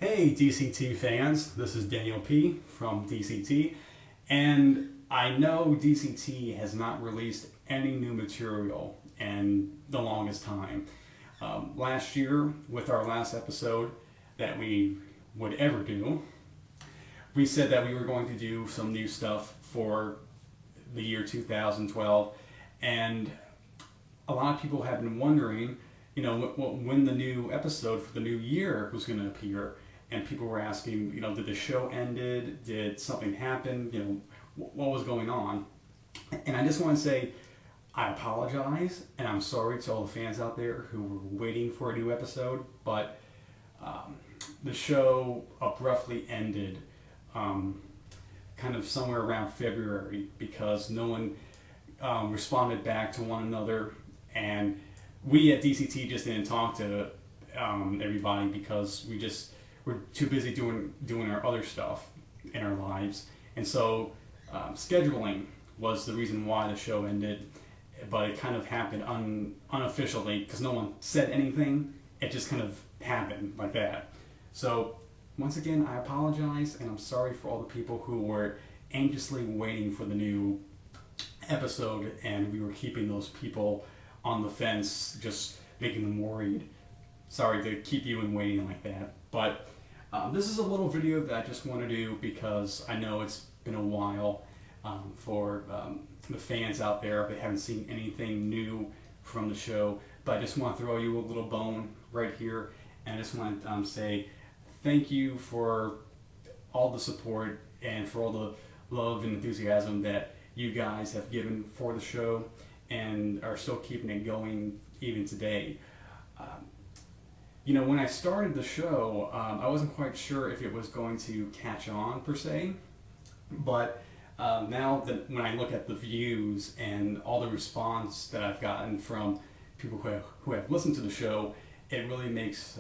Hey DCT fans, this is Daniel P. from DCT, and I know DCT has not released any new material in the longest time. Last year, with our last episode that we would ever do, we said that we were going to do some new stuff for the year 2012, and a lot of people have been wondering, when the new episode for the new year was going to appear. And people were asking, did the show ended? Did something happen? What was going on? And I just want to say, I apologize, and I'm sorry to all the fans out there who were waiting for a new episode, but the show abruptly ended kind of somewhere around February because no one responded back to one another, and we at DCT just didn't talk to everybody because we're too busy doing our other stuff in our lives. And so scheduling was the reason why the show ended, but it kind of happened unofficially because no one said anything. It just kind of happened like that. So once again, I apologize, and I'm sorry for all the people who were anxiously waiting for the new episode, and we were keeping those people on the fence, just making them worried. Sorry to keep you in waiting like that, but this is a little video that I just want to do because I know it's been a while for the fans out there. They haven't seen anything new from the show, but I just want to throw you a little bone right here, and I just want to say thank you for all the support and for all the love and enthusiasm that you guys have given for the show and are still keeping it going even today. When I started the show, I wasn't quite sure if it was going to catch on per se, but now that when I look at the views and all the response that I've gotten from people who have listened to the show, it really makes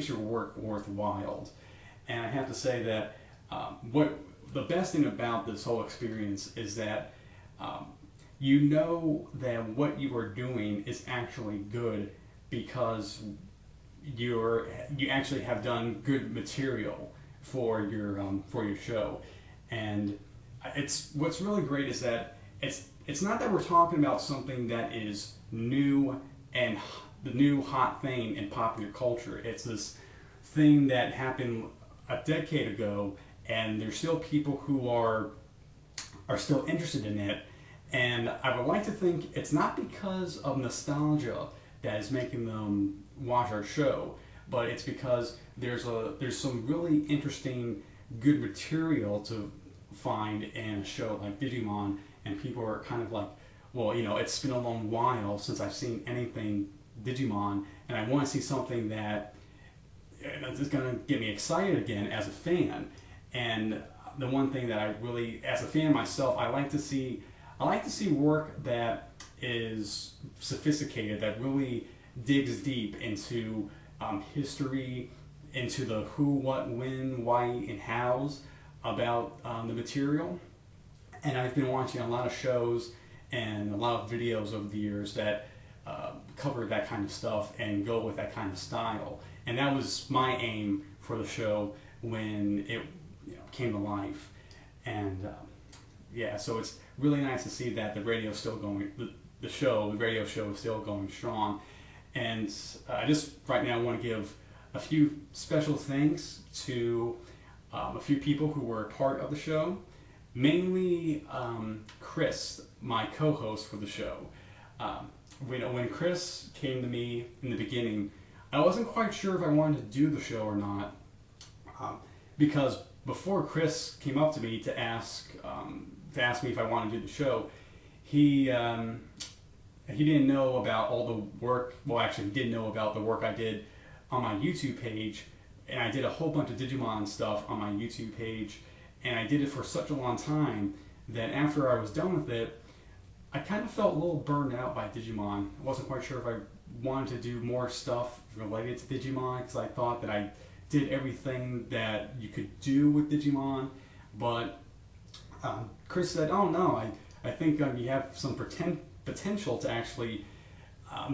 your work worthwhile. And I have to say that what the best thing about this whole experience is that you know that what you are doing is actually good because you actually have done good material for your show. And what's really great is that it's not that we're talking about something that is new and the new hot thing in popular culture. It's this thing that happened a decade ago, and there's still people who are still interested in it. And I would like to think it's not because of nostalgia that is making them watch our show, but it's because there's some really interesting, good material to find in a show like Digimon, and people are kind of like, well, it's been a long while since I've seen anything Digimon, and I want to see something that is going to get me excited again as a fan. And the one thing that I really, as a fan myself, I like to see work that is sophisticated, that really digs deep into history, into the who, what, when, why, and hows about the material. And I've been watching a lot of shows and a lot of videos over the years that cover that kind of stuff and go with that kind of style. And that was my aim for the show when it came to life. And yeah, so it's really nice to see that the radio's still going. The radio show is still going strong. And I just right now want to give a few special thanks to a few people who were a part of the show. Mainly Chris, my co-host for the show. When Chris came to me in the beginning, I wasn't quite sure if I wanted to do the show or not, because before Chris came up to me to ask me if I wanted to do the show, he didn't know about all the work. Well, actually, he did know about the work I did on my YouTube page, and I did a whole bunch of Digimon stuff on my YouTube page, and I did it for such a long time that after I was done with it, I kind of felt a little burned out by Digimon. I wasn't quite sure if I wanted to do more stuff related to Digimon, because I thought that I did everything that you could do with Digimon, but Chris said, oh no, I think you have some potential to actually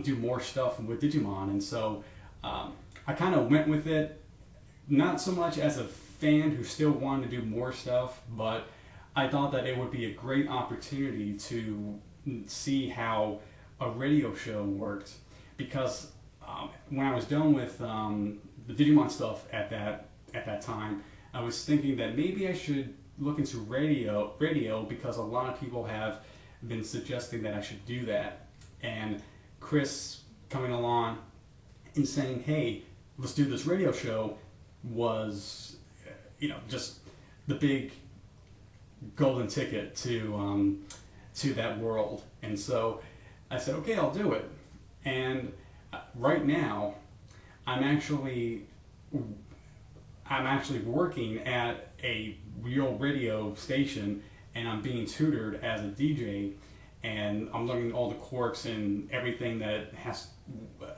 do more stuff with Digimon. And so I kind of went with it, not so much as a fan who still wanted to do more stuff, but I thought that it would be a great opportunity to see how a radio show worked, because when I was done with the Digimon stuff at that time, I was thinking that maybe I should look into radio because a lot of people have been suggesting that I should do that. And Chris coming along and saying, hey, let's do this radio show, was, just the big golden ticket to that world. And so I said, okay, I'll do it. And right now, I'm actually working at a real radio station, and I'm being tutored as a DJ, and I'm learning all the quirks and everything that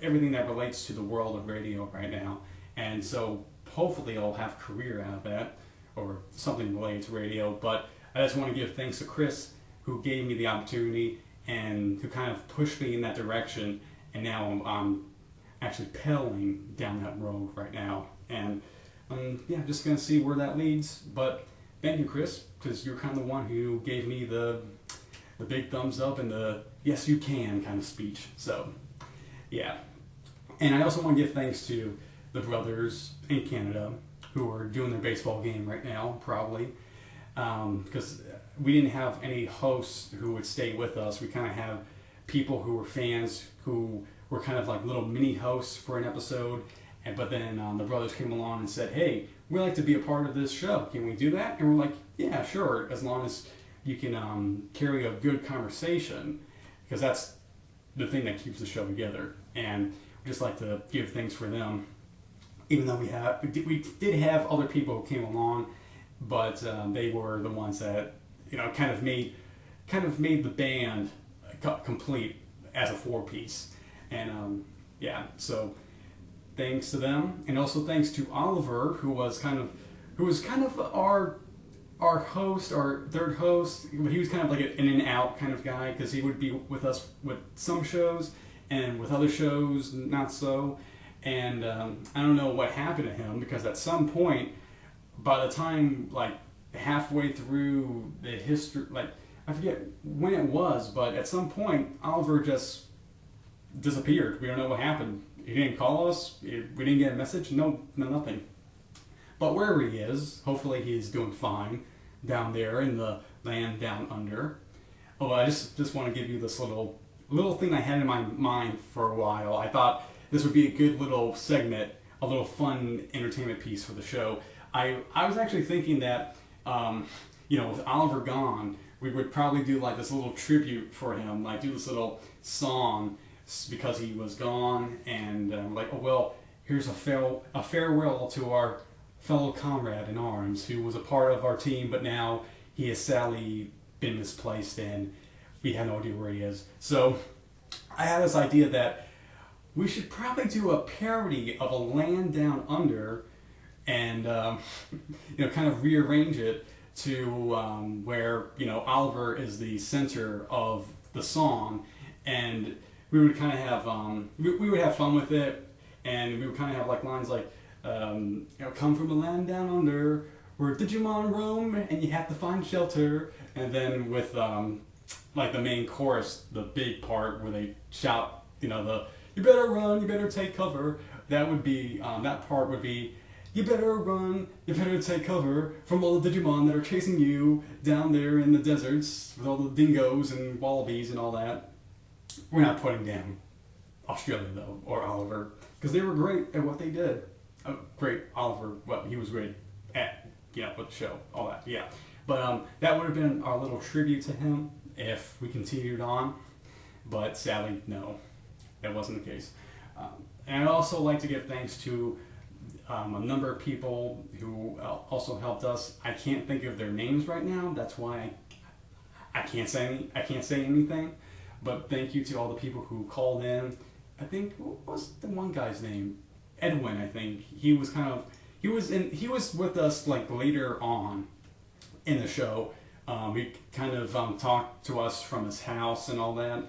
relates to the world of radio right now. And so hopefully I'll have a career out of that, or something related to radio. But I just want to give thanks to Chris, who gave me the opportunity and who kind of pushed me in that direction, and now I'm actually pedaling down that road right now. And yeah, just gonna see where that leads. But thank you, Chris, because you're kind of the one who gave me the big thumbs up and the yes you can kind of speech. So yeah. And I also want to give thanks to the brothers in Canada who are doing their baseball game right now, probably, because we didn't have any hosts who would stay with us. We kind of have people who were fans who were kind of like little mini hosts for an episode. But then the brothers came along and said, hey, we'd like to be a part of this show. Can we do that? And we're like, yeah, sure, as long as you can carry a good conversation, because that's the thing that keeps the show together. And we just like to give thanks for them, even though we did have other people who came along, but they were the ones that kind of made the band complete as a four-piece. And yeah, so thanks to them, and also thanks to Oliver, who was kind of our host, our third host, but he was kind of like an in and out kind of guy, because he would be with us with some shows, and with other shows not so. And I don't know what happened to him, because at some point, by the time like halfway through the history, like I forget when it was, but at some point Oliver just disappeared. We don't know what happened. He didn't call us. We didn't get a message. No, nothing. But wherever he is, hopefully he's doing fine down there in the land down under. Oh, I just want to give you this little thing I had in my mind for a while. I thought this would be a good little segment, a little fun entertainment piece for the show. I was actually thinking that, with Oliver gone, we would probably do like this little tribute for him, like do this little song because he was gone, and like, oh well, here's a farewell to our fellow comrade in arms who was a part of our team, but now he has sadly been misplaced and we have no idea where he is. So I had this idea that we should probably do a parody of A Land Down Under, and kind of rearrange it to where Oliver is the center of the song, and we would kind of have we would have fun with it, and we would kind of have like lines like come from a land down under where Digimon roam and you have to find shelter, and then with like the main chorus, the big part where they shout you better run, you better take cover. That would be that part would be, you better run, you better take cover from all the Digimon that are chasing you down there in the deserts with all the dingoes and wallabies and all that. We're not putting down Australia though, or Oliver, because they were great at what they did. Great, Oliver, well, he was great at, with the show, all that, yeah. But that would have been our little tribute to him if we continued on, but sadly, no, that wasn't the case. And I'd also like to give thanks to a number of people who also helped us. I can't think of their names right now, that's why I can't say anything. But thank you to all the people who called in. I think, what was the one guy's name? Edwin, I think. He was with us like later on in the show. He kind of talked to us from his house and all that.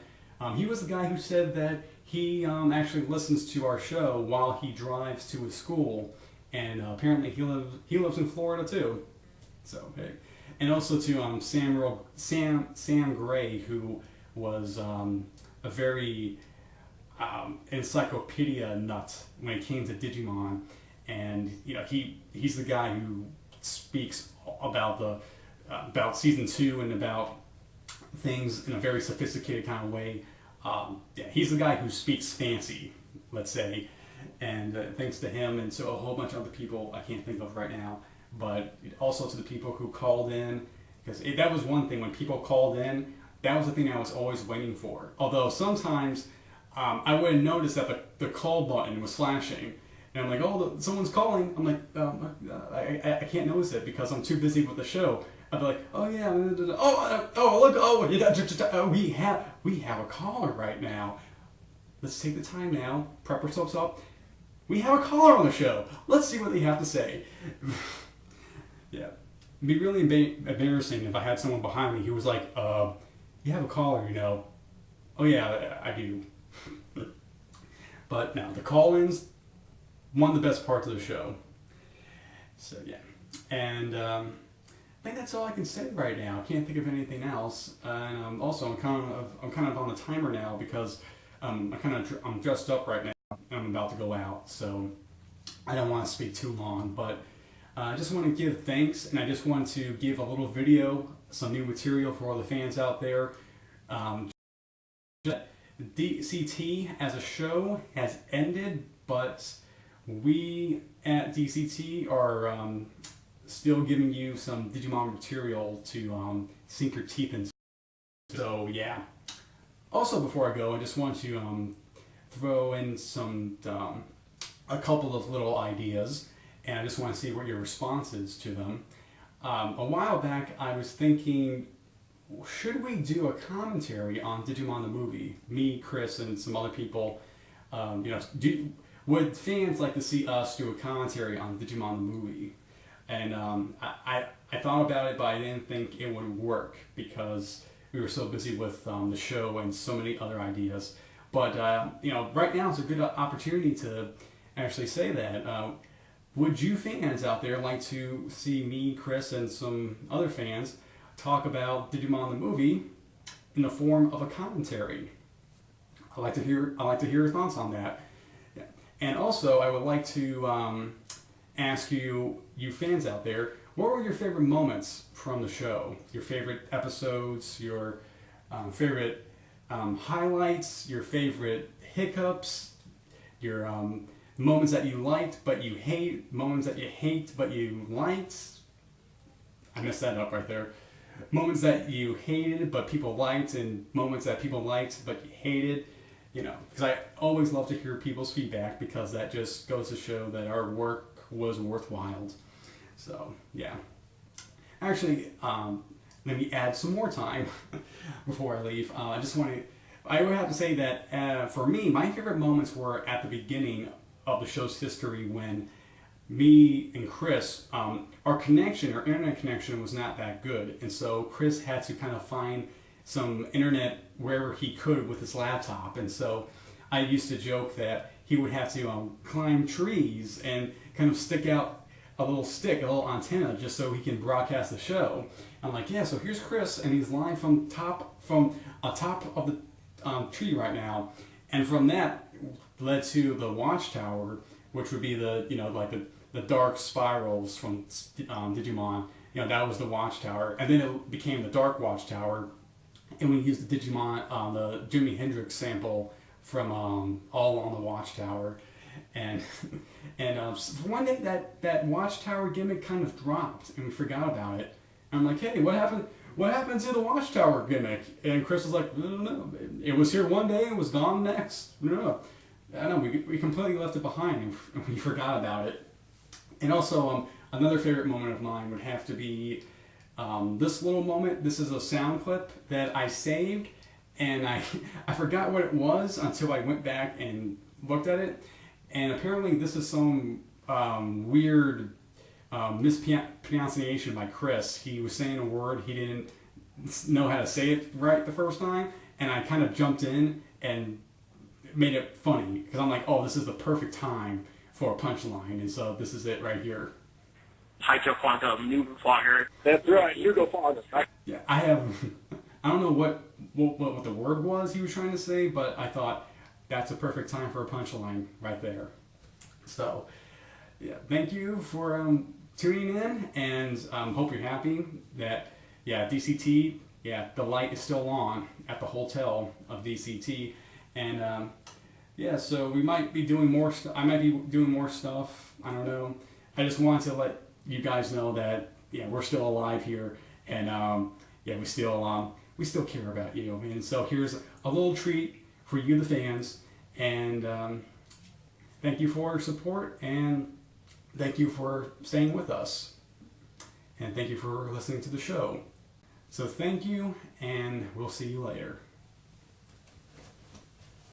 He was the guy who said that he actually listens to our show while he drives to his school, and apparently he lives in Florida too. So hey, and also to Sam Gray, who was a very encyclopedia nut when it came to Digimon, and he's the guy who speaks about about season 2 and about things in a very sophisticated kind of way. Yeah, he's the guy who speaks fancy, let's say, and thanks to him and to a whole bunch of other people I can't think of right now, but also to the people who called in, because that was one thing when people called in. That was the thing I was always waiting for. Although sometimes I wouldn't notice that the call button was flashing. And I'm like, oh, someone's calling. I'm like, I can't notice it because I'm too busy with the show. I'd be like, oh yeah, look, we have a caller right now. Let's take the time now, prep ourselves up. We have a caller on the show. Let's see what they have to say. Yeah, it'd be really embarrassing if I had someone behind me who was like, you have a caller, Oh yeah, I do. But no, the call-ins, one of the best parts of the show. So yeah, and I think that's all I can say right now. I can't think of anything else. And also, I'm kind of on the timer now because I'm dressed up right now and I'm about to go out. So I don't want to speak too long, but I just want to give thanks, and I just want to give a little video, some new material for all the fans out there. DCT as a show has ended, but we at DCT are still giving you some Digimon material to sink your teeth into. So yeah. Also, before I go, I just want to throw in a couple of little ideas, and I just want to see what your response is to them. A while back, I was thinking, should we do a commentary on Digimon the movie? Me, Chris, and some other people. Would fans like to see us do a commentary on Digimon the movie? And I thought about it, but I didn't think it would work because we were so busy with the show and so many other ideas. But right now is a good opportunity to actually say that. Would you fans out there like to see me, Chris, and some other fans talk about Digimon the movie in the form of a commentary? I'd like to hear your thoughts on that. Yeah. And also, I would like to ask you fans out there, what were your favorite moments from the show? Your favorite episodes, your favorite highlights, your favorite hiccups, your moments that you liked but you hate, moments that you hate but you liked. I messed that up right there. Moments that you hated but people liked, and moments that people liked but you hated. Because I always love to hear people's feedback, because that just goes to show that our work was worthwhile. So yeah. Actually, let me add some more time before I leave. I would have to say that for me, my favorite moments were at the beginning of the show's history, when me and Chris, our internet connection was not that good, and so Chris had to kind of find some internet wherever he could with his laptop, and so I used to joke that he would have to climb trees and kind of stick out a little antenna, just so he can broadcast the show. I'm like, yeah, so here's Chris, and he's live from a top of the tree right now, and from that led to the watchtower, which would be the dark spirals from Digimon. That was the watchtower, and then it became the dark watchtower, and we used the Digimon, the Jimi Hendrix sample from All on the Watchtower, and one day that watchtower gimmick kind of dropped, and we forgot about it. And I'm like, hey, what happened? What happened to the watchtower gimmick? And Chris was like, I don't know. It was here one day and was gone next. No. I don't know. We completely left it behind and we forgot about it. And also, another favorite moment of mine would have to be this little moment. This is a sound clip that I saved, and I forgot what it was until I went back and looked at it. And apparently, this is some weird mispronunciation by Chris. He was saying a word, he didn't know how to say it right the first time, and I kind of jumped in and made it funny, because I'm like, oh, this is the perfect time for a punchline, and so this is it right here. That's right, you go farther. Yeah, I don't know what the word was he was trying to say, but I thought that's a perfect time for a punchline right there. So, yeah, thank you for tuning in, and hope you're happy that, yeah, DCT, yeah, the light is still on at the hotel of DCT, and yeah, so we might be doing more stuff. I might be doing more stuff. I don't know. I just wanted to let you guys know that, yeah, we're still alive here, and yeah, we still care about you. And so here's a little treat for you, the fans, and thank you for your support, and thank you for staying with us, and thank you for listening to the show. So thank you, and we'll see you later.